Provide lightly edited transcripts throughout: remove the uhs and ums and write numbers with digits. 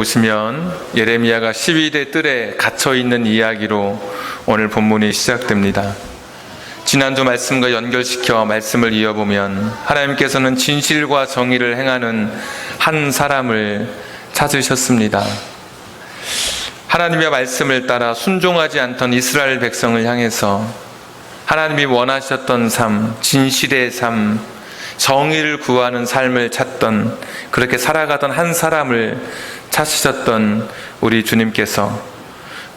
보시면 예레미야가 시위대 뜰에 갇혀있는 이야기로 오늘 본문이 시작됩니다. 지난주 말씀과 연결시켜 말씀을 이어보면 하나님께서는 진실과 정의를 행하는 한 사람을 찾으셨습니다. 하나님의 말씀을 따라 순종하지 않던 이스라엘 백성을 향해서 하나님이 원하셨던 삶, 진실의 삶, 정의를 구하는 삶을 찾던, 그렇게 살아가던 한 사람을 찾으셨던 우리 주님께서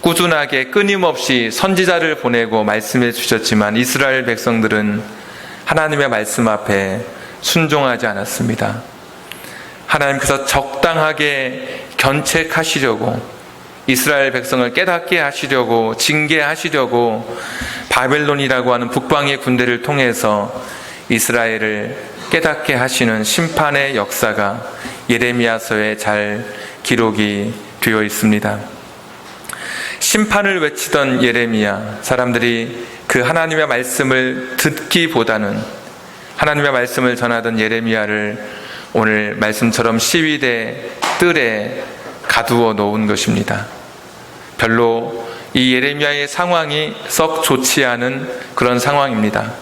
꾸준하게 끊임없이 선지자를 보내고 말씀해 주셨지만 이스라엘 백성들은 하나님의 말씀 앞에 순종하지 않았습니다. 하나님께서 적당하게 견책하시려고, 이스라엘 백성을 깨닫게 하시려고, 징계하시려고 바벨론이라고 하는 북방의 군대를 통해서 이스라엘을 깨닫게 하시는 심판의 역사가 예레미야서에 잘 기록이 되어 있습니다. 심판을 외치던 예레미야, 사람들이 그 하나님의 말씀을 듣기보다는 하나님의 말씀을 전하던 예레미야를 오늘 말씀처럼 시위대 뜰에 가두어 놓은 것입니다. 별로 이 예레미야의 상황이 썩 좋지 않은 그런 상황입니다.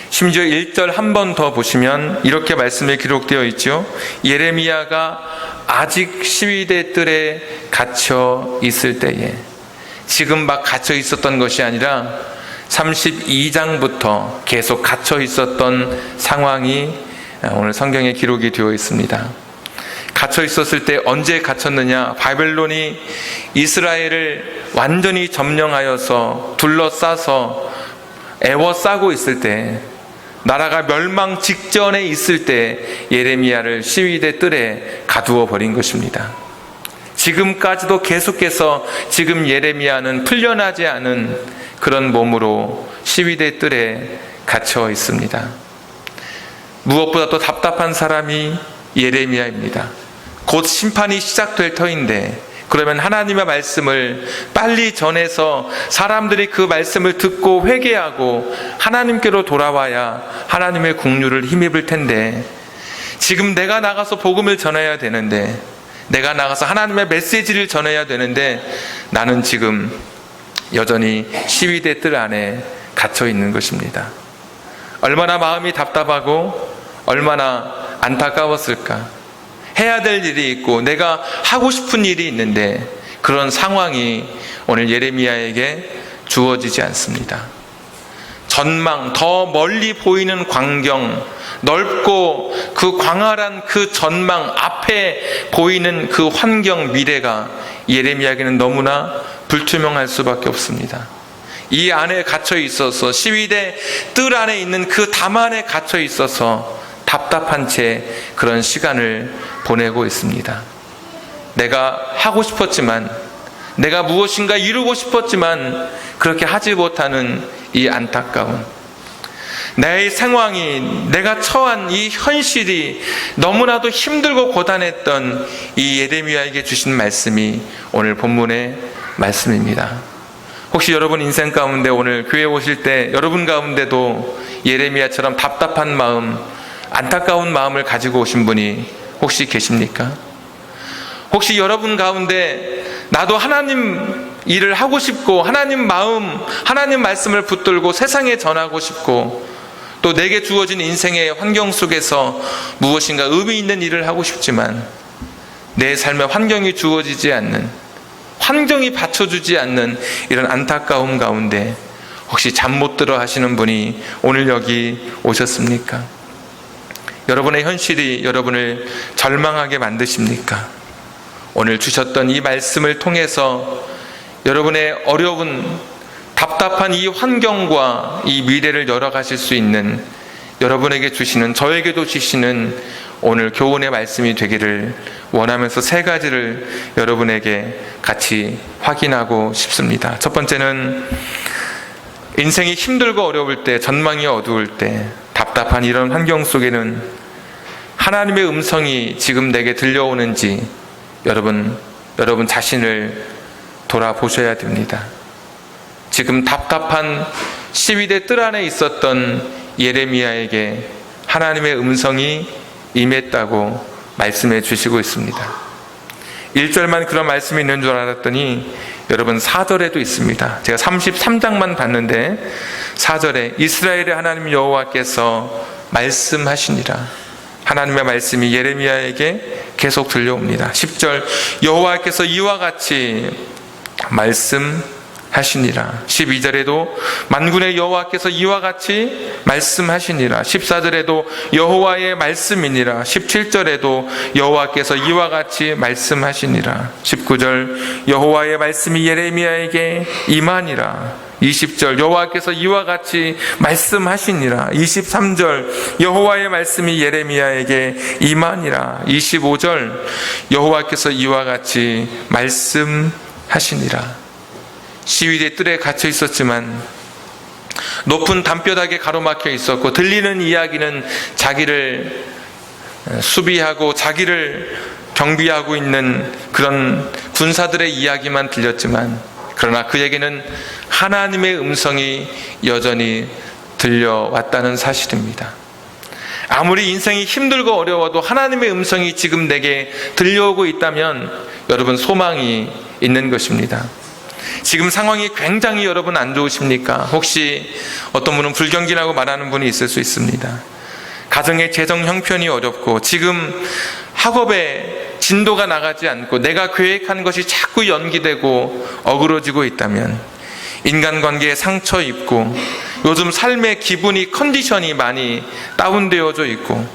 심지어 1절 한 번 더 보시면 이렇게 말씀에 기록되어 있죠. 예레미야가 아직 시위대 뜰에 갇혀 있을 때에, 지금 막 갇혀 있었던 것이 아니라 32장부터 계속 갇혀 있었던 상황이 오늘 성경에 기록이 되어 있습니다. 갇혀 있었을 때 언제 갇혔느냐? 바벨론이 이스라엘을 완전히 점령하여서 둘러싸서 애워싸고 있을 때, 나라가 멸망 직전에 있을 때 예레미야를 시위대 뜰에 가두어 버린 것입니다. 지금까지도 계속해서 지금 예레미야는 풀려나지 않은 그런 몸으로 시위대 뜰에 갇혀 있습니다. 무엇보다 또 답답한 사람이 예레미야입니다. 곧 심판이 시작될 터인데, 그러면 하나님의 말씀을 빨리 전해서 사람들이 그 말씀을 듣고 회개하고 하나님께로 돌아와야 하나님의 긍휼을 힘입을 텐데, 지금 내가 나가서 복음을 전해야 되는데, 내가 나가서 하나님의 메시지를 전해야 되는데, 나는 지금 여전히 시위대 뜰 안에 갇혀 있는 것입니다. 얼마나 마음이 답답하고 얼마나 안타까웠을까. 해야 될 일이 있고 내가 하고 싶은 일이 있는데 그런 상황이 오늘 예레미야에게 주어지지 않습니다. 전망, 더 멀리 보이는 광경, 넓고 그 광활한 그 전망, 앞에 보이는 그 환경, 미래가 예레미야에게는 너무나 불투명할 수밖에 없습니다. 이 안에 갇혀 있어서, 시위대 뜰 안에 있는 그 담 안에 갇혀 있어서 답답한 채 그런 시간을 보내고 있습니다. 내가 하고 싶었지만, 내가 무엇인가 이루고 싶었지만 그렇게 하지 못하는 이 안타까움, 내 상황이, 내가 처한 이 현실이 너무나도 힘들고 고단했던 이 예레미야에게 주신 말씀이 오늘 본문의 말씀입니다. 혹시 여러분 인생 가운데 오늘 교회 오실 때 여러분 가운데도 예레미야처럼 답답한 마음, 안타까운 마음을 가지고 오신 분이 혹시 계십니까? 혹시 여러분 가운데 나도 하나님 일을 하고 싶고, 하나님 마음, 하나님 말씀을 붙들고 세상에 전하고 싶고, 또 내게 주어진 인생의 환경 속에서 무엇인가 의미 있는 일을 하고 싶지만 내 삶에 환경이 주어지지 않는, 환경이 받쳐주지 않는 이런 안타까움 가운데 혹시 잠 못 들어 하시는 분이 오늘 여기 오셨습니까? 여러분의 현실이 여러분을 절망하게 만드십니까? 오늘 주셨던 이 말씀을 통해서 여러분의 어려운 답답한 이 환경과 이 미래를 열어가실 수 있는, 여러분에게 주시는, 저에게도 주시는 오늘 교훈의 말씀이 되기를 원하면서 세 가지를 여러분에게 같이 확인하고 싶습니다. 첫 번째는 인생이 힘들고 어려울 때, 전망이 어두울 때, 답답한 이런 환경 속에는 하나님의 음성이 지금 내게 들려오는지 여러분 자신을 돌아보셔야 됩니다. 지금 답답한 시위대 뜰 안에 있었던 예레미야에게 하나님의 음성이 임했다고 말씀해 주시고 있습니다. 1절만 그런 말씀이 있는 줄 알았더니 여러분 4절에도 있습니다. 제가 33장만 봤는데 4절에 이스라엘의 하나님 여호와께서 말씀하시니라. 하나님의 말씀이 예레미야에게 계속 들려옵니다. 10절 여호와께서 이와 같이 말씀하시니라. 12절에도 만군의 여호와께서 이와 같이 말씀하시니라. 14절에도 여호와의 말씀이니라. 17절에도 여호와께서 이와 같이 말씀하시니라. 19절 여호와의 말씀이 예레미야에게 임하니라. 20절 여호와께서 이와 같이 말씀하시니라. 23절 여호와의 말씀이 예레미야에게 임하니라. 25절 여호와께서 이와 같이 말씀하시니라. 시위대 뜰에 갇혀 있었지만 높은 담벼락에 가로막혀 있었고 들리는 이야기는 자기를 수비하고 자기를 경비하고 있는 그런 군사들의 이야기만 들렸지만 그러나 그에게는 하나님의 음성이 여전히 들려왔다는 사실입니다. 아무리 인생이 힘들고 어려워도 하나님의 음성이 지금 내게 들려오고 있다면 여러분 소망이 있는 것입니다. 지금 상황이 굉장히 여러분 안 좋으십니까? 혹시 어떤 분은 불경기라고 말하는 분이 있을 수 있습니다. 가정의 재정 형편이 어렵고 지금 학업에 진도가 나가지 않고 내가 계획한 것이 자꾸 연기되고 어그러지고 있다면 인간관계에 상처 입고 요즘 삶의 기분이 컨디션이 많이 다운되어져 있고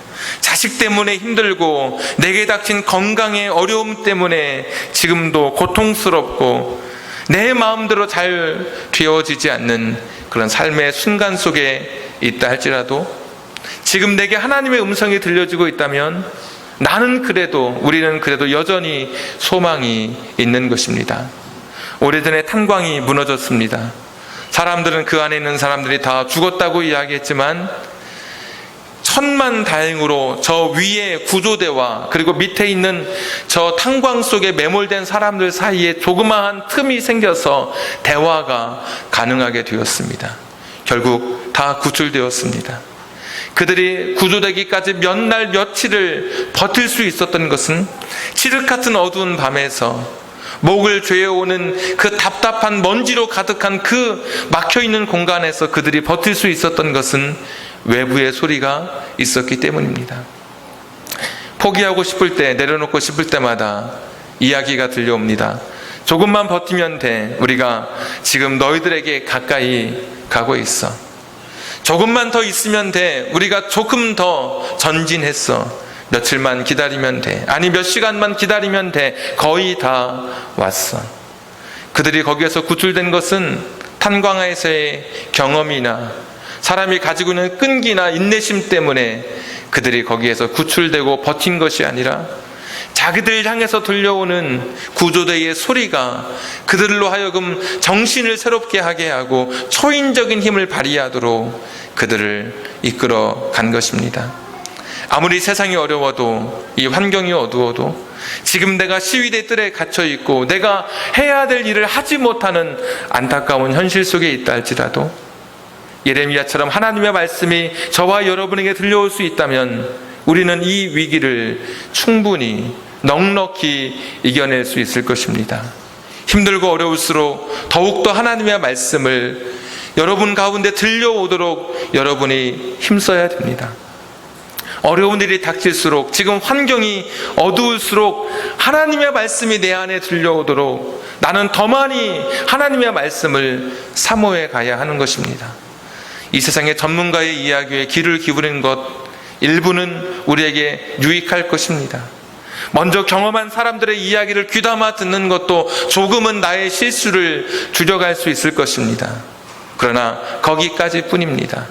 자식 때문에 힘들고 내게 닥친 건강의 어려움 때문에 지금도 고통스럽고 내 마음대로 잘 되어지지 않는 그런 삶의 순간 속에 있다 할지라도 지금 내게 하나님의 음성이 들려지고 있다면 우리는 그래도 여전히 소망이 있는 것입니다. 오래전에 탄광이 무너졌습니다. 사람들은 그 안에 있는 사람들이 다 죽었다고 이야기했지만 천만다행으로 저 위에 구조대와 그리고 밑에 있는 저 탄광 속에 매몰된 사람들 사이에 조그마한 틈이 생겨서 대화가 가능하게 되었습니다. 결국 다 구출되었습니다. 그들이 구조되기까지 몇 날 며칠을 버틸 수 있었던 것은 칠흑 같은 어두운 밤에서 목을 죄어오는 그 답답한 먼지로 가득한 그 막혀있는 공간에서 그들이 버틸 수 있었던 것은 외부의 소리가 있었기 때문입니다. 포기하고 싶을 때, 내려놓고 싶을 때마다 이야기가 들려옵니다. 조금만 버티면 돼. 우리가 지금 너희들에게 가까이 가고 있어. 조금만 더 있으면 돼. 우리가 조금 더 전진했어. 며칠만 기다리면 돼. 아니 몇 시간만 기다리면 돼. 거의 다 왔어. 그들이 거기에서 구출된 것은 탄광에서의 경험이나 사람이 가지고 있는 끈기나 인내심 때문에 그들이 거기에서 구출되고 버틴 것이 아니라 자기들 향해서 들려오는 구조대의 소리가 그들로 하여금 정신을 새롭게 하게 하고 초인적인 힘을 발휘하도록 그들을 이끌어 간 것입니다. 아무리 세상이 어려워도 이 환경이 어두워도 지금 내가 시위대 뜰에 갇혀 있고 내가 해야 될 일을 하지 못하는 안타까운 현실 속에 있다 할지라도 예레미야처럼 하나님의 말씀이 저와 여러분에게 들려올 수 있다면 우리는 이 위기를 충분히 넉넉히 이겨낼 수 있을 것입니다. 힘들고 어려울수록 더욱더 하나님의 말씀을 여러분 가운데 들려오도록 여러분이 힘써야 됩니다. 어려운 일이 닥칠수록 지금 환경이 어두울수록 하나님의 말씀이 내 안에 들려오도록 나는 더 많이 하나님의 말씀을 사모해 가야 하는 것입니다. 이 세상의 전문가의 이야기에 귀를 기울이는 것 일부는 우리에게 유익할 것입니다. 먼저 경험한 사람들의 이야기를 귀담아 듣는 것도 조금은 나의 실수를 줄여갈 수 있을 것입니다. 그러나 거기까지 뿐입니다.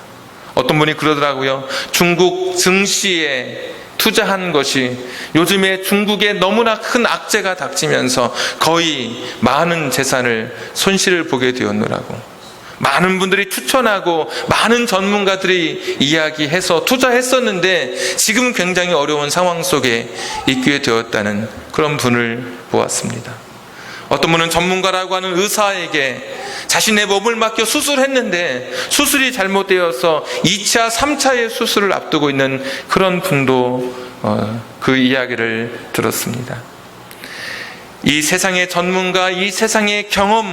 어떤 분이 그러더라고요. 중국 증시에 투자한 것이 요즘에 중국에 너무나 큰 악재가 닥치면서 거의 많은 재산을 손실을 보게 되었노라고. 많은 분들이 추천하고 많은 전문가들이 이야기해서 투자했었는데 지금 굉장히 어려운 상황 속에 있게 되었다는 그런 분을 보았습니다. 어떤 분은 전문가라고 하는 의사에게 자신의 몸을 맡겨 수술했는데 수술이 잘못되어서 2차, 3차의 수술을 앞두고 있는 그런 분도 그 이야기를 들었습니다. 이 세상의 전문가, 이 세상의 경험,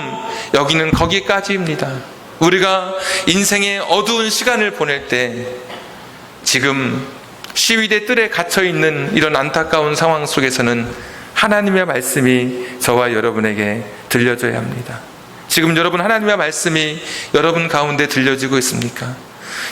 여기는 거기까지입니다. 우리가 인생의 어두운 시간을 보낼 때 지금 시위대 뜰에 갇혀있는 이런 안타까운 상황 속에서는 하나님의 말씀이 저와 여러분에게 들려줘야 합니다. 지금 여러분, 하나님의 말씀이 여러분 가운데 들려지고 있습니까?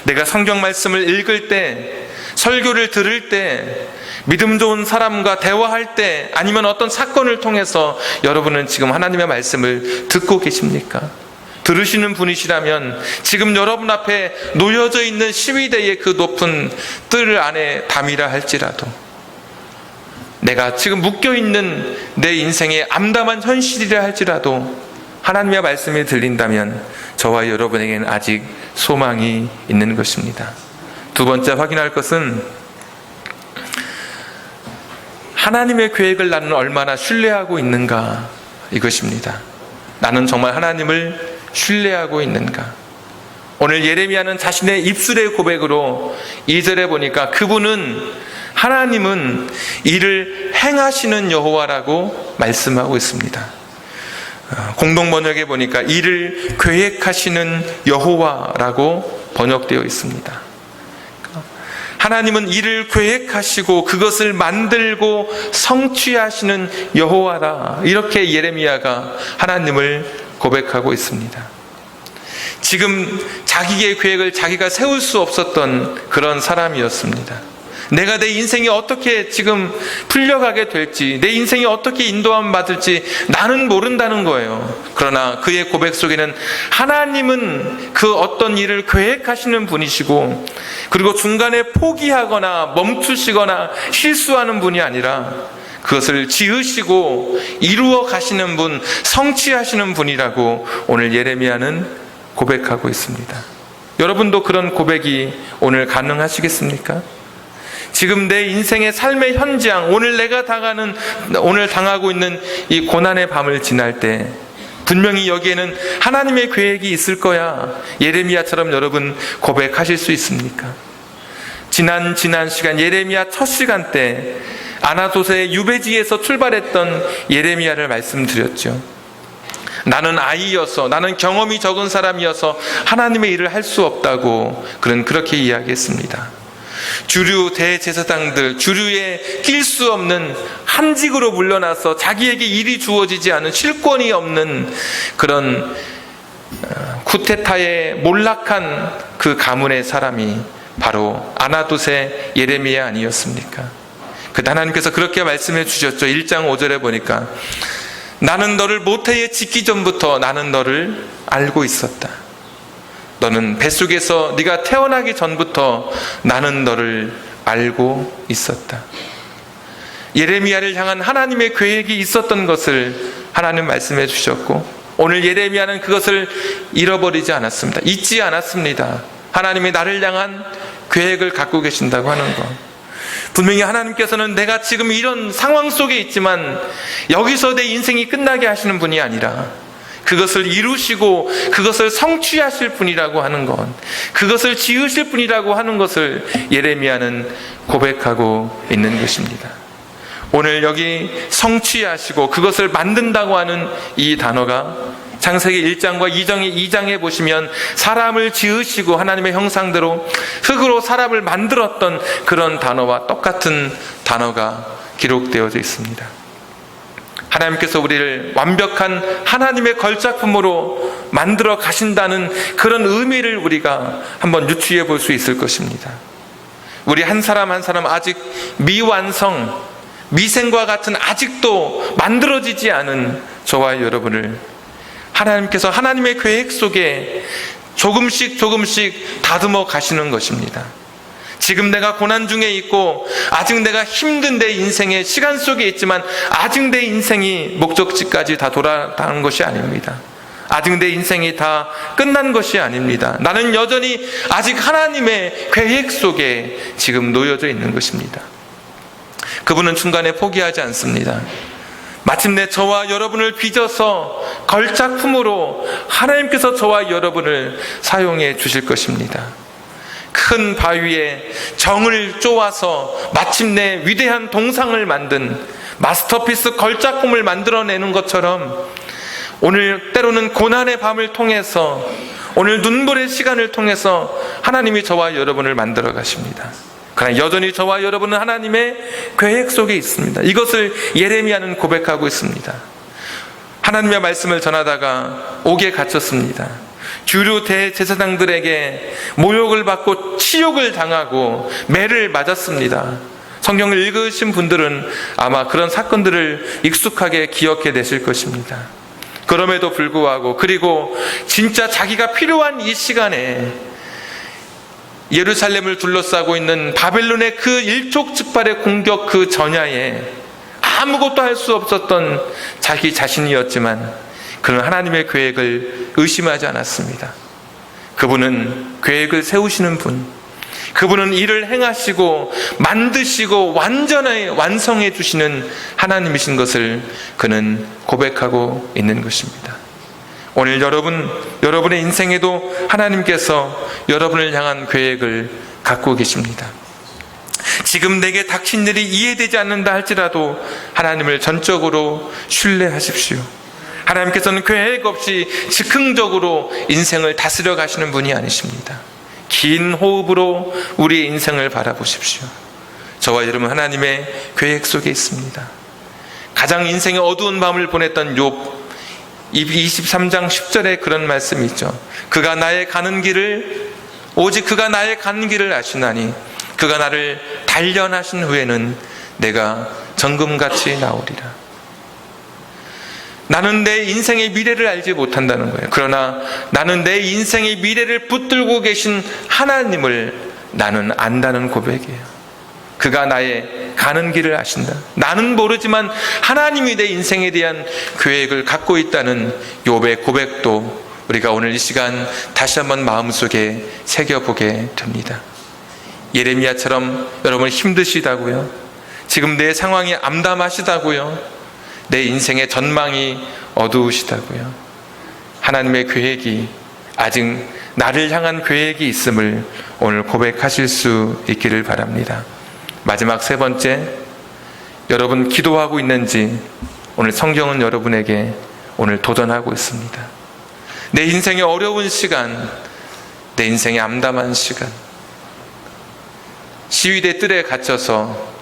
내가 성경 말씀을 읽을 때, 설교를 들을 때, 믿음 좋은 사람과 대화할 때, 아니면 어떤 사건을 통해서 여러분은 지금 하나님의 말씀을 듣고 계십니까? 들으시는 분이시라면 지금 여러분 앞에 놓여져 있는 시위대의 그 높은 뜰 안에 담이라 할지라도, 내가 지금 묶여있는 내 인생의 암담한 현실이라 할지라도 하나님의 말씀이 들린다면 저와 여러분에게는 아직 소망이 있는 것입니다. 두 번째 확인할 것은 하나님의 계획을 나는 얼마나 신뢰하고 있는가, 이것입니다. 나는 정말 하나님을 신뢰하고 있는가. 오늘 예레미야는 자신의 입술의 고백으로 2절에 보니까 하나님은 이를 행하시는 여호와라고 말씀하고 있습니다. 공동 번역에 보니까 이를 계획하시는 여호와라고 번역되어 있습니다. 하나님은 이를 계획하시고 그것을 만들고 성취하시는 여호와라, 이렇게 예레미야가 하나님을 고백하고 있습니다. 지금 자기의 계획을 자기가 세울 수 없었던 그런 사람이었습니다. 내가 내 인생이 어떻게 지금 풀려가게 될지, 내 인생이 어떻게 인도함 받을지 나는 모른다는 거예요. 그러나 그의 고백 속에는 하나님은 그 어떤 일을 계획하시는 분이시고, 그리고 중간에 포기하거나 멈추시거나 실수하는 분이 아니라 그것을 지으시고 이루어 가시는 분, 성취하시는 분이라고 오늘 예레미야는 고백하고 있습니다. 여러분도 그런 고백이 오늘 가능하시겠습니까? 지금 내 인생의 삶의 현장, 오늘 당하고 있는 이 고난의 밤을 지날 때 분명히 여기에는 하나님의 계획이 있을 거야, 예레미야처럼 여러분 고백하실 수 있습니까? 지난 시간, 예레미야 첫 시간 때 아나돗의 유배지에서 출발했던 예레미야를 말씀드렸죠. 나는 아이여서, 나는 경험이 적은 사람이어서 하나님의 일을 할 수 없다고 그렇게 이야기했습니다. 주류 대제사장들, 주류에 낄 수 없는 한직으로 물러나서 자기에게 일이 주어지지 않은, 실권이 없는 그런 쿠데타에 몰락한 그 가문의 사람이 바로 아나돗의 예레미야 아니었습니까? 하나님께서 그렇게 말씀해 주셨죠. 1장 5절에 보니까 나는 너를 모태에 짓기 전부터 나는 너를 알고 있었다. 너는 뱃속에서 네가 태어나기 전부터 나는 너를 알고 있었다. 예레미야를 향한 하나님의 계획이 있었던 것을 하나님 말씀해 주셨고, 오늘 예레미야는 그것을 잃어버리지 않았습니다. 잊지 않았습니다. 하나님이 나를 향한 계획을 갖고 계신다고 하는 것. 분명히 하나님께서는 내가 지금 이런 상황 속에 있지만 여기서 내 인생이 끝나게 하시는 분이 아니라 그것을 이루시고 그것을 성취하실 분이라고 하는 것, 그것을 지으실 분이라고 하는 것을 예레미야는 고백하고 있는 것입니다. 오늘 여기 성취하시고 그것을 만든다고 하는 이 단어가 창세기 1장과 2장에 보시면 사람을 지으시고 하나님의 형상대로 흙으로 사람을 만들었던 그런 단어와 똑같은 단어가 기록되어져 있습니다. 하나님께서 우리를 완벽한 하나님의 걸작품으로 만들어 가신다는 그런 의미를 우리가 한번 유추해 볼 수 있을 것입니다. 우리 한 사람 한 사람 아직 미완성, 미생과 같은 아직도 만들어지지 않은 저와 여러분을 하나님께서 하나님의 계획 속에 조금씩 다듬어 가시는 것입니다. 지금 내가 고난 중에 있고 아직 내가 힘든 내 인생의 시간 속에 있지만 아직 내 인생이 목적지까지 다 돌아가는 것이 아닙니다. 아직 내 인생이 다 끝난 것이 아닙니다. 나는 여전히 아직 하나님의 계획 속에 지금 놓여져 있는 것입니다. 그분은 중간에 포기하지 않습니다. 마침내 저와 여러분을 빚어서 걸작품으로 하나님께서 저와 여러분을 사용해 주실 것입니다. 큰 바위에 정을 쪼아서 마침내 위대한 동상을 만든 마스터피스 걸작품을 만들어내는 것처럼 오늘 때로는 고난의 밤을 통해서, 오늘 눈물의 시간을 통해서 하나님이 저와 여러분을 만들어 가십니다. 그러나 여전히 저와 여러분은 하나님의 계획 속에 있습니다. 이것을 예레미야는 고백하고 있습니다. 하나님의 말씀을 전하다가 옥에 갇혔습니다. 주류 대제사장들에게 모욕을 받고 치욕을 당하고 매를 맞았습니다. 성경을 읽으신 분들은 아마 그런 사건들을 익숙하게 기억해 내실 것입니다. 그럼에도 불구하고, 그리고 진짜 자기가 필요한 이 시간에 예루살렘을 둘러싸고 있는 바벨론의 그 일촉즉발의 공격 그 전야에 아무것도 할 수 없었던 자기 자신이었지만 그는 하나님의 계획을 의심하지 않았습니다. 그분은 계획을 세우시는 분, 그분은 일을 행하시고 만드시고 완전히 완성해 주시는 하나님이신 것을 그는 고백하고 있는 것입니다. 오늘 여러분의 인생에도 하나님께서 여러분을 향한 계획을 갖고 계십니다. 지금 내게 닥친 일이 이해되지 않는다 할지라도 하나님을 전적으로 신뢰하십시오. 하나님께서는 계획 없이 즉흥적으로 인생을 다스려 가시는 분이 아니십니다. 긴 호흡으로 우리의 인생을 바라보십시오. 저와 여러분 하나님의 계획 속에 있습니다. 가장 인생의 어두운 밤을 보냈던 욥 23장 10절에 그런 말씀이 있죠. 오직 그가 나의 가는 길을 아시나니 그가 나를 단련하신 후에는 내가 정금같이 나오리라. 나는 내 인생의 미래를 알지 못한다는 거예요. 그러나 나는 내 인생의 미래를 붙들고 계신 하나님을 나는 안다는 고백이에요. 그가 나의 가는 길을 아신다. 나는 모르지만 하나님이 내 인생에 대한 계획을 갖고 있다는 욥의 고백도 우리가 오늘 이 시간 다시 한번 마음속에 새겨보게 됩니다. 예레미야처럼 여러분 힘드시다고요? 지금 내 상황이 암담하시다고요? 내 인생의 전망이 어두우시다고요? 하나님의 계획이, 아직 나를 향한 계획이 있음을 오늘 고백하실 수 있기를 바랍니다. 마지막 세 번째, 여러분 기도하고 있는지 오늘 성경은 여러분에게 오늘 도전하고 있습니다. 내 인생의 어려운 시간, 내 인생의 암담한 시간, 시위대 뜰에 갇혀서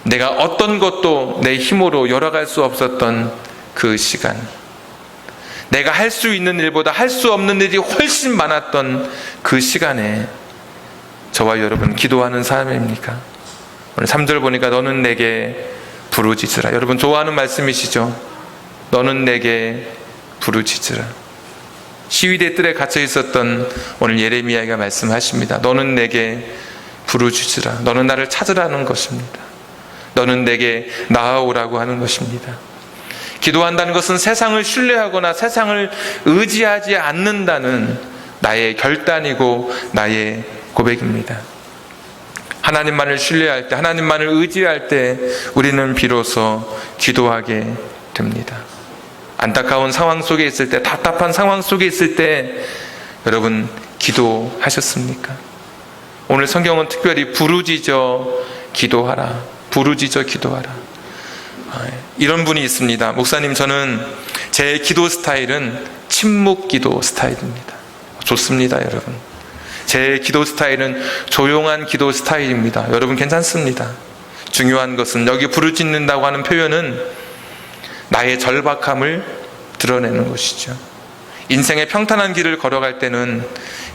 내가 어떤 것도 내 힘으로 열어갈 수 없었던 그 시간, 내가 할 수 있는 일보다 할 수 없는 일이 훨씬 많았던 그 시간에 저와 여러분 기도하는 사람입니까? 오늘 3절 보니까 너는 내게 부르짖으라. 여러분 좋아하는 말씀이시죠? 너는 내게 부르짖으라. 시위대 뜰에 갇혀 있었던 오늘 예레미야가 말씀하십니다. 너는 내게 부르짖으라. 너는 나를 찾으라는 것입니다. 너는 내게 나아오라고 하는 것입니다. 기도한다는 것은 세상을 신뢰하거나 세상을 의지하지 않는다는 나의 결단이고 나의 고백입니다. 하나님만을 신뢰할 때, 하나님만을 의지할 때 우리는 비로소 기도하게 됩니다. 안타까운 상황 속에 있을 때, 답답한 상황 속에 있을 때 여러분 기도하셨습니까? 오늘 성경은 특별히 부르짖어 기도하라, 부르짖어 기도하라, 이런 분이 있습니다. 목사님, 저는 제 기도 스타일은 침묵 기도 스타일입니다. 좋습니다. 여러분, 제 기도 스타일은 조용한 기도 스타일입니다. 여러분 괜찮습니다. 중요한 것은 여기 부르짖는다고 하는 표현은 나의 절박함을 드러내는 것이죠. 인생의 평탄한 길을 걸어갈 때는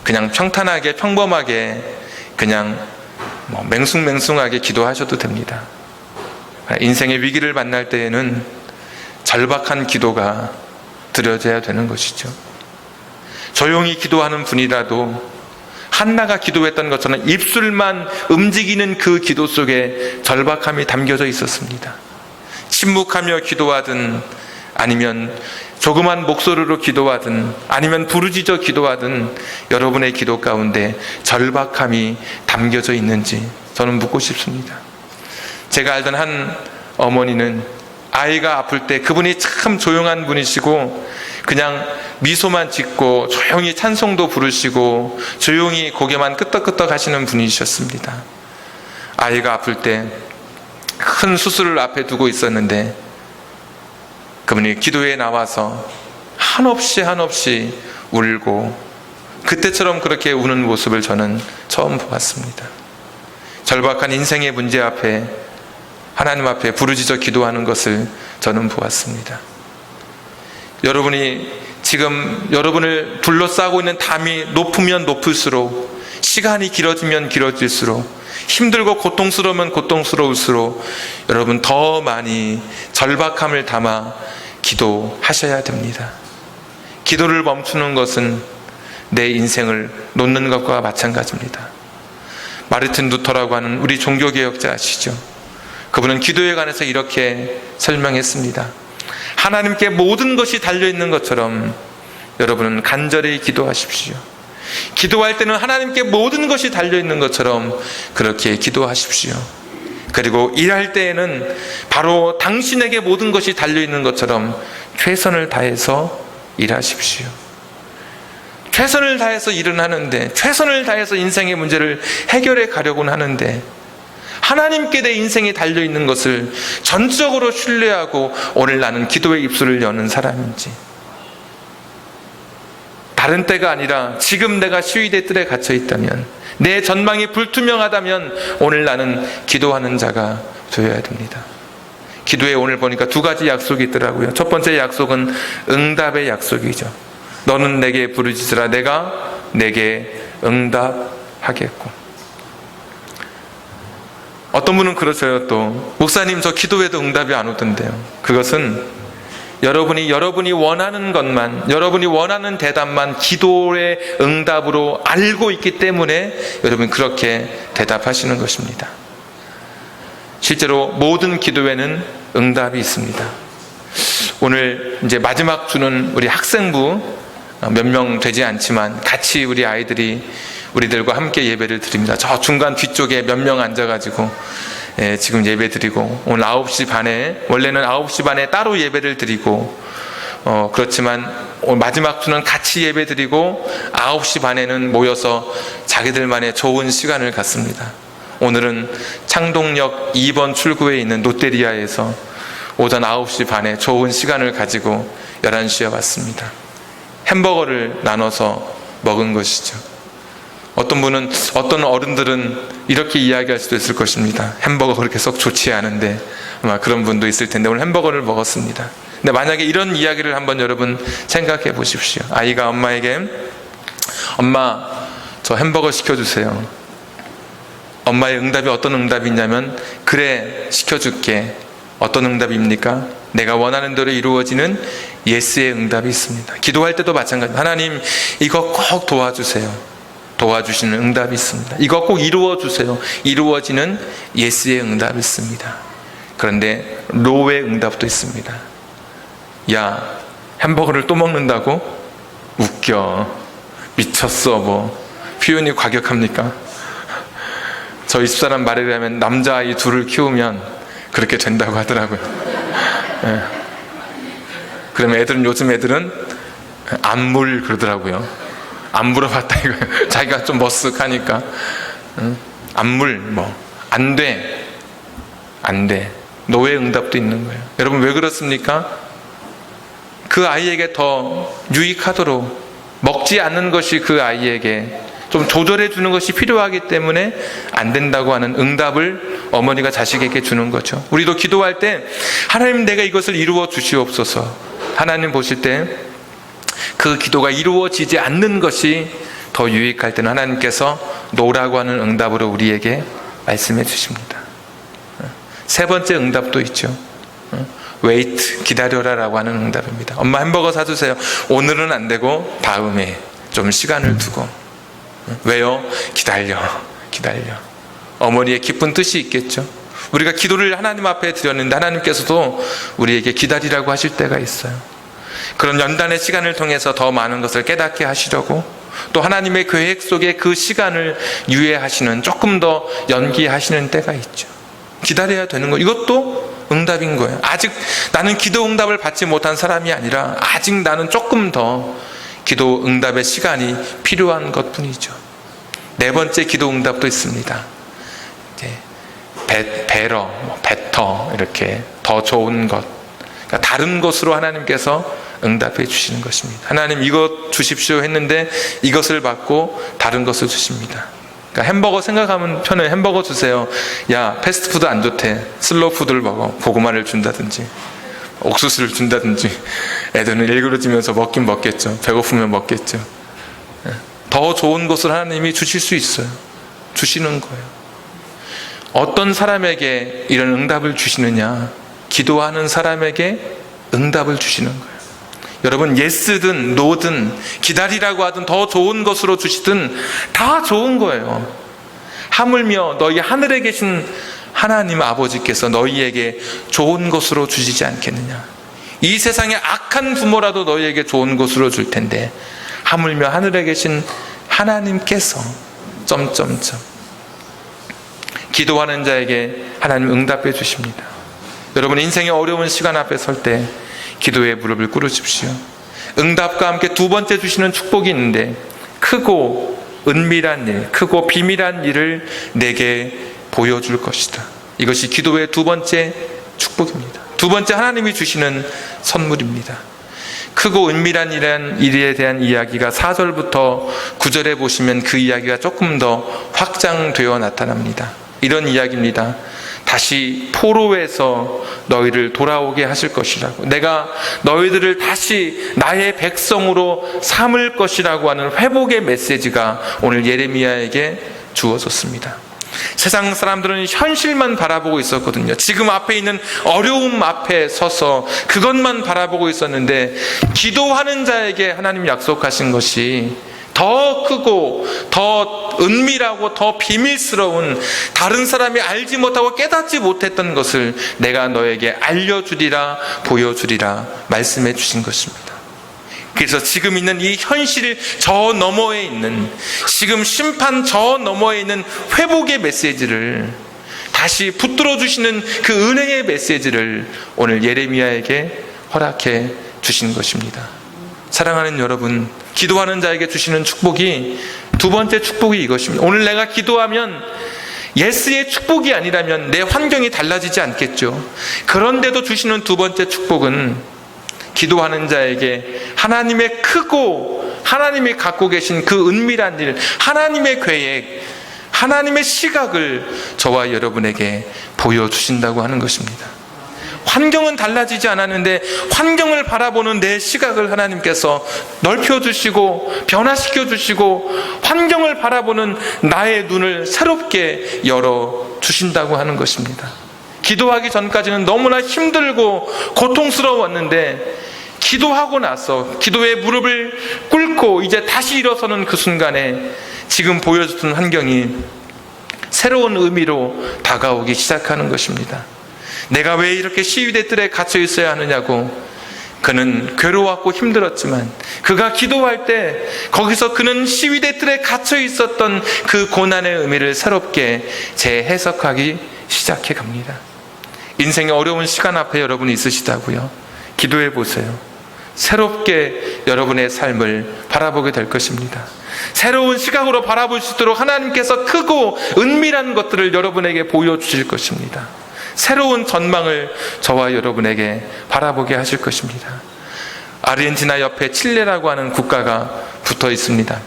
그냥 평탄하게 평범하게 그냥 맹숭맹숭하게 기도하셔도 됩니다. 인생의 위기를 만날 때에는 절박한 기도가 드려져야 되는 것이죠. 조용히 기도하는 분이라도 한나가 기도했던 것처럼 입술만 움직이는 그 기도 속에 절박함이 담겨져 있었습니다. 침묵하며 기도하든 아니면 조그만 목소리로 기도하든 아니면 부르짖어 기도하든 여러분의 기도 가운데 절박함이 담겨져 있는지 저는 묻고 싶습니다. 제가 알던 한 어머니는 아이가 아플 때 그분이 참 조용한 분이시고 그냥 미소만 짓고 조용히 찬송도 부르시고 조용히 고개만 끄덕끄덕 하시는 분이셨습니다. 아이가 아플 때 큰 수술을 앞에 두고 있었는데 그분이 기도에 나와서 한없이 울고 그때처럼 그렇게 우는 모습을 저는 처음 보았습니다. 절박한 인생의 문제 앞에 하나님 앞에 부르짖어 기도하는 것을 저는 보았습니다. 여러분이 지금 여러분을 둘러싸고 있는 담이 높으면 높을수록, 시간이 길어지면 길어질수록, 힘들고 고통스러우면 고통스러울수록 여러분 더 많이 절박함을 담아 기도하셔야 됩니다. 기도를 멈추는 것은 내 인생을 놓는 것과 마찬가지입니다. 마르틴 루터라고 하는 우리 종교개혁자 아시죠? 그분은 기도에 관해서 이렇게 설명했습니다. 하나님께 모든 것이 달려있는 것처럼 여러분은 간절히 기도하십시오. 기도할 때는 하나님께 모든 것이 달려있는 것처럼 그렇게 기도하십시오. 그리고 일할 때에는 바로 당신에게 모든 것이 달려있는 것처럼 최선을 다해서 일하십시오. 최선을 다해서 일은 하는데, 최선을 다해서 인생의 문제를 해결해 가려고는 하는데, 하나님께 내 인생이 달려있는 것을 전적으로 신뢰하고 오늘 나는 기도의 입술을 여는 사람인지, 다른 때가 아니라 지금 내가 시위대 뜰에 갇혀 있다면, 내 전망이 불투명하다면 오늘 나는 기도하는 자가 되어야 됩니다. 기도에 오늘 보니까 두 가지 약속이 있더라고요. 첫 번째 약속은 응답의 약속이죠. 너는 내게 부르짖으라 내가 내게 응답하겠고. 어떤 분은 그러셔요. 또 목사님 저 기도해도 응답이 안 오던데요. 그것은 여러분이 원하는 것만, 여러분이 원하는 대답만 기도의 응답으로 알고 있기 때문에 여러분 그렇게 대답하시는 것입니다. 실제로 모든 기도에는 응답이 있습니다. 오늘 이제 마지막 주는 우리 학생부 몇 명 되지 않지만 같이 우리 아이들이 우리들과 함께 예배를 드립니다. 저 중간 뒤쪽에 몇 명 앉아가지고 지금 예배 드리고, 오늘 9시 반에, 원래는 9시 반에 따로 예배를 드리고, 그렇지만 오늘 마지막 주는 같이 예배 드리고 9시 반에는 모여서 자기들만의 좋은 시간을 갖습니다. 오늘은 창동역 2번 출구에 있는 롯데리아에서 오전 9시 반에 좋은 시간을 가지고 11시에 왔습니다. 햄버거를 나눠서 먹은 것이죠. 어떤 어른들은 이렇게 이야기할 수도 있을 것입니다. 햄버거 그렇게 썩 좋지 않은데, 아마 그런 분도 있을 텐데 오늘 햄버거를 먹었습니다. 근데 만약에 이런 이야기를 한번 여러분 생각해 보십시오. 아이가 엄마에게 엄마 저 햄버거 시켜주세요. 엄마의 응답이 어떤 응답이냐면 그래 시켜줄게. 어떤 응답입니까? 내가 원하는 대로 이루어지는 예스의 응답이 있습니다. 기도할 때도 마찬가지입니다. 하나님 이거 꼭 도와주세요. 도와주시는 응답이 있습니다. 이거 꼭 이루어주세요. 이루어지는 예스의 응답이 있습니다. 그런데 노의 응답도 있습니다. 야 햄버거를 또 먹는다고? 웃겨. 미쳤어 뭐. 표현이 과격합니까? 저희 집사람 말에 의하면 남자아이 둘을 키우면 그렇게 된다고 하더라고요. 예. 그러면 요즘 애들은 안물 그러더라고요. 안 물어봤다 이거. 자기가 좀 머쓱하니까. 안물 안 돼. 노의 응답도 있는 거예요. 여러분 왜 그렇습니까? 그 아이에게 더 유익하도록 먹지 않는 것이 그 아이에게 좀 조절해 주는 것이 필요하기 때문에 안 된다고 하는 응답을 어머니가 자식에게 주는 거죠. 우리도 기도할 때 하나님 내가 이것을 이루어 주시옵소서. 하나님 보실 때 그 기도가 이루어지지 않는 것이 더 유익할 때는 하나님께서 노라고 하는 응답으로 우리에게 말씀해 주십니다. 세 번째 응답도 있죠. wait, 기다려라 라고 하는 응답입니다. 엄마 햄버거 사주세요. 오늘은 안 되고 다음에 좀 시간을 두고. 왜요? 기다려. 어머니의 깊은 뜻이 있겠죠. 우리가 기도를 하나님 앞에 드렸는데 하나님께서도 우리에게 기다리라고 하실 때가 있어요. 그런 연단의 시간을 통해서 더 많은 것을 깨닫게 하시려고, 또 하나님의 계획 속에 그 시간을 유예하시는, 조금 더 연기하시는 때가 있죠. 기다려야 되는 거, 이것도 응답인 거예요. 아직 나는 기도 응답을 받지 못한 사람이 아니라 아직 나는 조금 더 기도 응답의 시간이 필요한 것뿐이죠. 네 번째 기도 응답도 있습니다. 베러, 베터, 이렇게 더 좋은 것, 그러니까 다른 것으로 하나님께서 응답해 주시는 것입니다. 하나님 이것 주십시오 했는데 이것을 받고 다른 것을 주십니다. 그러니까 햄버거 생각하면 편해. 햄버거 주세요. 야, 패스트푸드 안 좋대. 슬로우 푸드를 먹어. 고구마를 준다든지 옥수수를 준다든지. 애들은 일그러지면서 먹긴 먹겠죠. 배고프면 먹겠죠. 더 좋은 것을 하나님이 주실 수 있어요. 주시는 거예요. 어떤 사람에게 이런 응답을 주시느냐? 기도하는 사람에게 응답을 주시는 거예요. 여러분, 예스든 노든 기다리라고 하든 더 좋은 것으로 주시든 다 좋은 거예요. 하물며 너희 하늘에 계신 하나님 아버지께서 너희에게 좋은 것으로 주시지 않겠느냐. 이 세상에 악한 부모라도 너희에게 좋은 것으로 줄 텐데 하물며 하늘에 계신 하나님께서 기도하는 자에게 하나님 응답해 주십니다. 여러분, 인생의 어려운 시간 앞에 설 때 기도의 무릎을 꿇으십시오. 응답과 함께 두 번째 주시는 축복이 있는데, 크고 은밀한 일, 크고 비밀한 일을 내게 보여줄 것이다. 이것이 기도의 두 번째 축복입니다. 두 번째 하나님이 주시는 선물입니다. 크고 은밀한 일에 대한 이야기가 4절부터 9절에 보시면 그 이야기가 조금 더 확장되어 나타납니다. 이런 이야기입니다. 다시 포로에서 너희를 돌아오게 하실 것이라고, 내가 너희들을 다시 나의 백성으로 삼을 것이라고 하는 회복의 메시지가 오늘 예레미야에게 주어졌습니다. 세상 사람들은 현실만 바라보고 있었거든요. 지금 앞에 있는 어려움 앞에 서서 그것만 바라보고 있었는데, 기도하는 자에게 하나님 약속하신 것이 더 크고 더 은밀하고 더 비밀스러운, 다른 사람이 알지 못하고 깨닫지 못했던 것을 내가 너에게 알려주리라, 보여주리라 말씀해 주신 것입니다. 그래서 지금 있는 이 현실 저 너머에 있는, 지금 심판 저 너머에 있는 회복의 메시지를 다시 붙들어 주시는 그 은혜의 메시지를 오늘 예레미야에게 허락해 주신 것입니다. 사랑하는 여러분, 기도하는 자에게 주시는 축복이, 두 번째 축복이 이것입니다. 오늘 내가 기도하면 예스의 축복이 아니라면 내 환경이 달라지지 않겠죠. 그런데도 주시는 두 번째 축복은 기도하는 자에게 하나님의 크고 하나님이 갖고 계신 그 은밀한 일, 하나님의 계획, 하나님의 시각을 저와 여러분에게 보여주신다고 하는 것입니다. 환경은 달라지지 않았는데 환경을 바라보는 내 시각을 하나님께서 넓혀주시고 변화시켜주시고 환경을 바라보는 나의 눈을 새롭게 열어주신다고 하는 것입니다. 기도하기 전까지는 너무나 힘들고 고통스러웠는데, 기도하고 나서 기도의 무릎을 꿇고 이제 다시 일어서는 그 순간에 지금 보여주던 환경이 새로운 의미로 다가오기 시작하는 것입니다. 내가 왜 이렇게 시위대 뜰에 갇혀 있어야 하느냐고, 그는 괴로웠고 힘들었지만 그가 기도할 때 거기서 그는 시위대 뜰에 갇혀 있었던 그 고난의 의미를 새롭게 재해석하기 시작해 갑니다. 인생의 어려운 시간 앞에 여러분이 있으시다고요? 기도해 보세요. 새롭게 여러분의 삶을 바라보게 될 것입니다. 새로운 시각으로 바라볼 수 있도록 하나님께서 크고 은밀한 것들을 여러분에게 보여주실 것입니다. 새로운 전망을 저와 여러분에게 바라보게 하실 것입니다. 아르헨티나 옆에 칠레라고 하는 국가가 붙어 있습니다.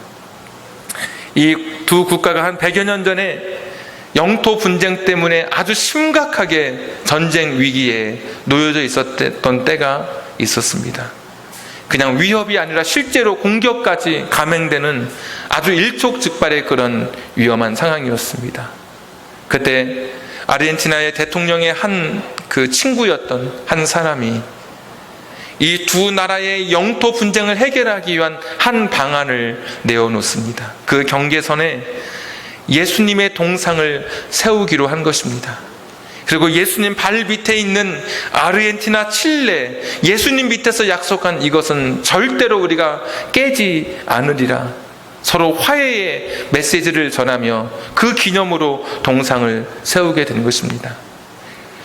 이 두 국가가 한 100여 년 전에 영토 분쟁 때문에 아주 심각하게 전쟁 위기에 놓여져 있었던 때가 있었습니다. 그냥 위협이 아니라 실제로 공격까지 감행되는 아주 일촉즉발의 그런 위험한 상황이었습니다. 그때 아르헨티나의 대통령의 한 그 친구였던 한 사람이 이 두 나라의 영토 분쟁을 해결하기 위한 한 방안을 내어놓습니다. 그 경계선에 예수님의 동상을 세우기로 한 것입니다. 그리고 예수님 발 밑에 있는 아르헨티나, 칠레, 예수님 밑에서 약속한 이것은 절대로 우리가 깨지 않으리라, 서로 화해의 메시지를 전하며 그 기념으로 동상을 세우게 된 것입니다.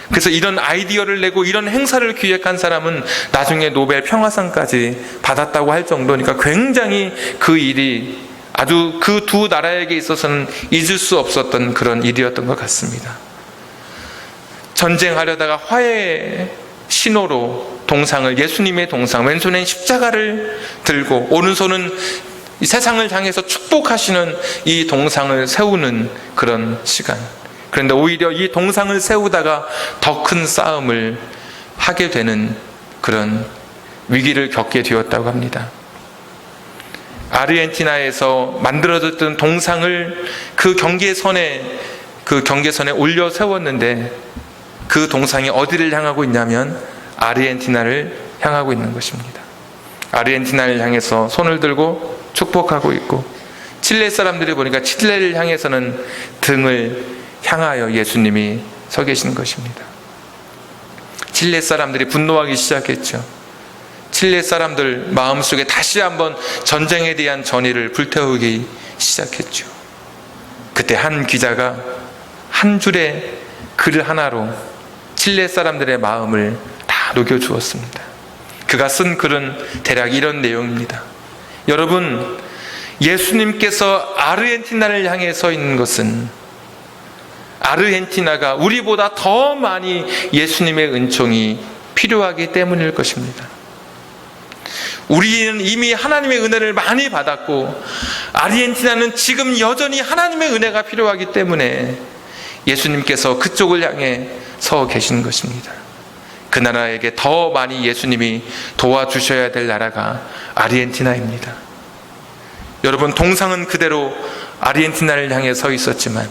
그래서 이런 아이디어를 내고 이런 행사를 기획한 사람은 나중에 노벨 평화상까지 받았다고 할 정도니까 굉장히 그 일이 아주 그 두 나라에게 있어서는 잊을 수 없었던 그런 일이었던 것 같습니다. 전쟁하려다가 화해의 신호로 동상을, 예수님의 동상, 왼손엔 십자가를 들고 오른손은 이 세상을 향해서 축복하시는 이 동상을 세우는 그런 시간. 그런데 오히려 이 동상을 세우다가 더 큰 싸움을 하게 되는 그런 위기를 겪게 되었다고 합니다. 아르헨티나에서 만들어졌던 동상을 그 경계선에 올려 세웠는데 그 동상이 어디를 향하고 있냐면 아르헨티나를 향하고 있는 것입니다. 아르헨티나를 향해서 손을 들고 축복하고 있고, 칠레 사람들이 보니까 칠레를 향해서는 등을 향하여 예수님이 서 계신 것입니다. 칠레 사람들이 분노하기 시작했죠. 칠레 사람들 마음속에 다시 한번 전쟁에 대한 전의를 불태우기 시작했죠. 그때 한 기자가 한 줄의 글 하나로 칠레 사람들의 마음을 다 녹여주었습니다. 그가 쓴 글은 대략 이런 내용입니다. 여러분, 예수님께서 아르헨티나를 향해 서 있는 것은 아르헨티나가 우리보다 더 많이 예수님의 은총이 필요하기 때문일 것입니다. 우리는 이미 하나님의 은혜를 많이 받았고 아르헨티나는 지금 여전히 하나님의 은혜가 필요하기 때문에 예수님께서 그쪽을 향해 서 계신 것입니다. 그 나라에게 더 많이 예수님이 도와주셔야 될 나라가 아르헨티나입니다. 여러분, 동상은 그대로 아르헨티나를 향해 서 있었지만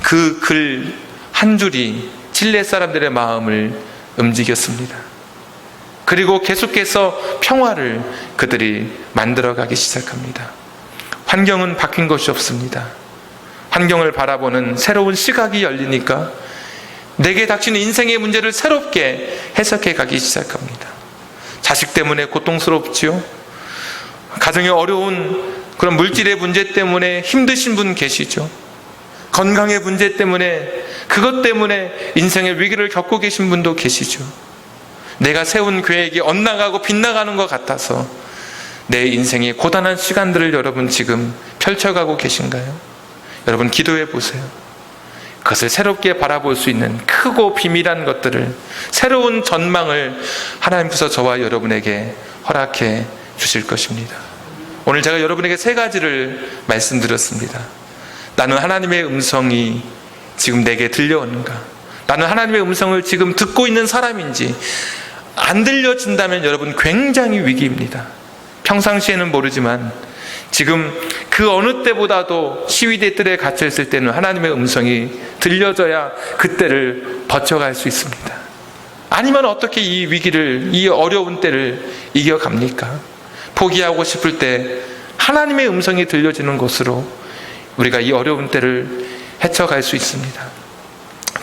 그 글 한 줄이 칠레 사람들의 마음을 움직였습니다. 그리고 계속해서 평화를 그들이 만들어가기 시작합니다. 환경은 바뀐 것이 없습니다. 환경을 바라보는 새로운 시각이 열리니까 내게 닥치는 인생의 문제를 새롭게 해석해 가기 시작합니다. 자식 때문에 고통스럽지요. 가정에 어려운 그런 물질의 문제 때문에 힘드신 분 계시죠. 건강의 문제 때문에, 그것 때문에 인생의 위기를 겪고 계신 분도 계시죠. 내가 세운 계획이 엇나가고 빗나가는 것 같아서 내 인생의 고단한 시간들을 여러분 지금 펼쳐가고 계신가요? 여러분, 기도해 보세요. 그것을 새롭게 바라볼 수 있는 크고 비밀한 것들을, 새로운 전망을 하나님께서 저와 여러분에게 허락해 주실 것입니다. 오늘 제가 여러분에게 세 가지를 말씀드렸습니다. 나는 하나님의 음성이 지금 내게 들려오는가? 나는 하나님의 음성을 지금 듣고 있는 사람인지, 안 들려진다면 여러분 굉장히 위기입니다. 평상시에는 모르지만 지금 그 어느 때보다도 시위대 뜰에 갇혀 있을 때는 하나님의 음성이 들려져야 그때를 버텨갈 수 있습니다. 아니면 어떻게 이 위기를, 이 어려운 때를 이겨갑니까? 포기하고 싶을 때 하나님의 음성이 들려지는 것으로 우리가 이 어려운 때를 헤쳐갈 수 있습니다.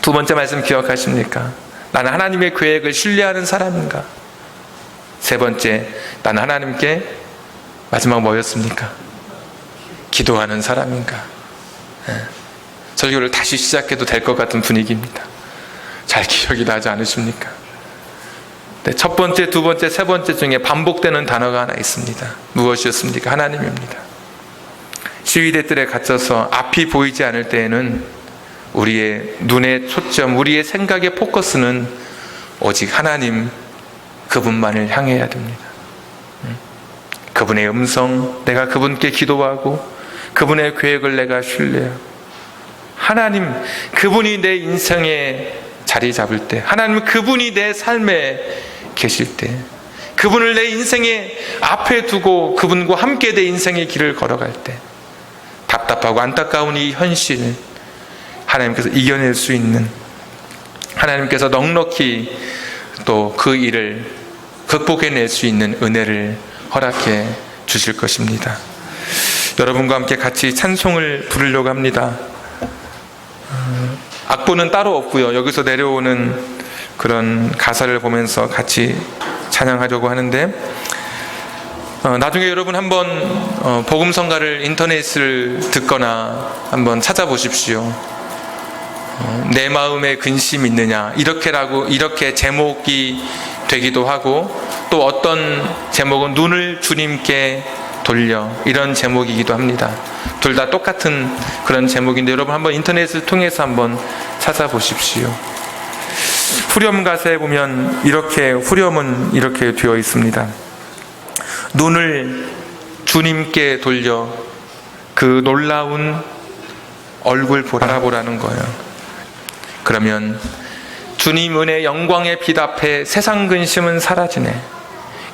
두 번째 말씀 기억하십니까? 나는 하나님의 계획을 신뢰하는 사람인가? 세 번째, 나는 하나님께, 마지막 뭐였습니까? 기도하는 사람인가? 설교를 다시 시작해도 될 것 같은 분위기입니다. 잘 기억이 나지 않으십니까? 네, 첫 번째, 두 번째, 세 번째 중에 반복되는 단어가 하나 있습니다. 무엇이었습니까? 하나님입니다. 시위대 뜰에 갇혀서 앞이 보이지 않을 때에는 우리의 눈의 초점, 우리의 생각의 포커스는 오직 하나님, 그분만을 향해야 됩니다. 그분의 음성, 내가 그분께 기도하고 그분의 계획을 내가 신뢰하고, 하나님, 그분이 내 인생에 자리 잡을 때, 하나님, 그분이 내 삶에 계실 때, 그분을 내 인생의 앞에 두고 그분과 함께 내 인생의 길을 걸어갈 때, 답답하고 안타까운 이 현실 하나님께서 이겨낼 수 있는, 하나님께서 넉넉히 또 그 일을 극복해낼 수 있는 은혜를 허락해 주실 것입니다. 여러분과 함께 같이 찬송을 부르려고 합니다. 악보는 따로 없고요. 여기서 내려오는 그런 가사를 보면서 같이 찬양하려고 하는데, 나중에 여러분 한번 복음성가를 인터넷을 듣거나 한번 찾아보십시오. 내 마음에 근심 있느냐, 이렇게 제목이 되기도 하고, 또 어떤 제목은 눈을 주님께 돌려, 이런 제목이기도 합니다. 둘 다 똑같은 그런 제목인데 여러분 한번 인터넷을 통해서 한번 찾아보십시오. 후렴 가사에 보면 후렴은 이렇게 되어 있습니다. 눈을 주님께 돌려 그 놀라운 얼굴 바라보라는 거예요. 그러면 주님 은혜 영광의 빛 앞에 세상 근심은 사라지네.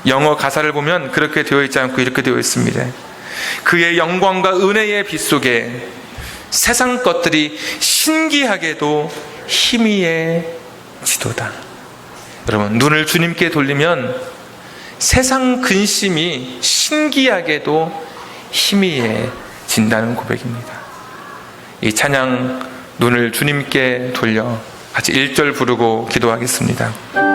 영어 가사를 보면 그렇게 되어 있지 않고 이렇게 되어 있습니다. 그의 영광과 은혜의 빛 속에 세상 것들이 신기하게도 희미해지도다. 여러분, 눈을 주님께 돌리면 세상 근심이 신기하게도 희미해진다는 고백입니다. 이 찬양 눈을 주님께 돌려 같이 1절 부르고 기도하겠습니다.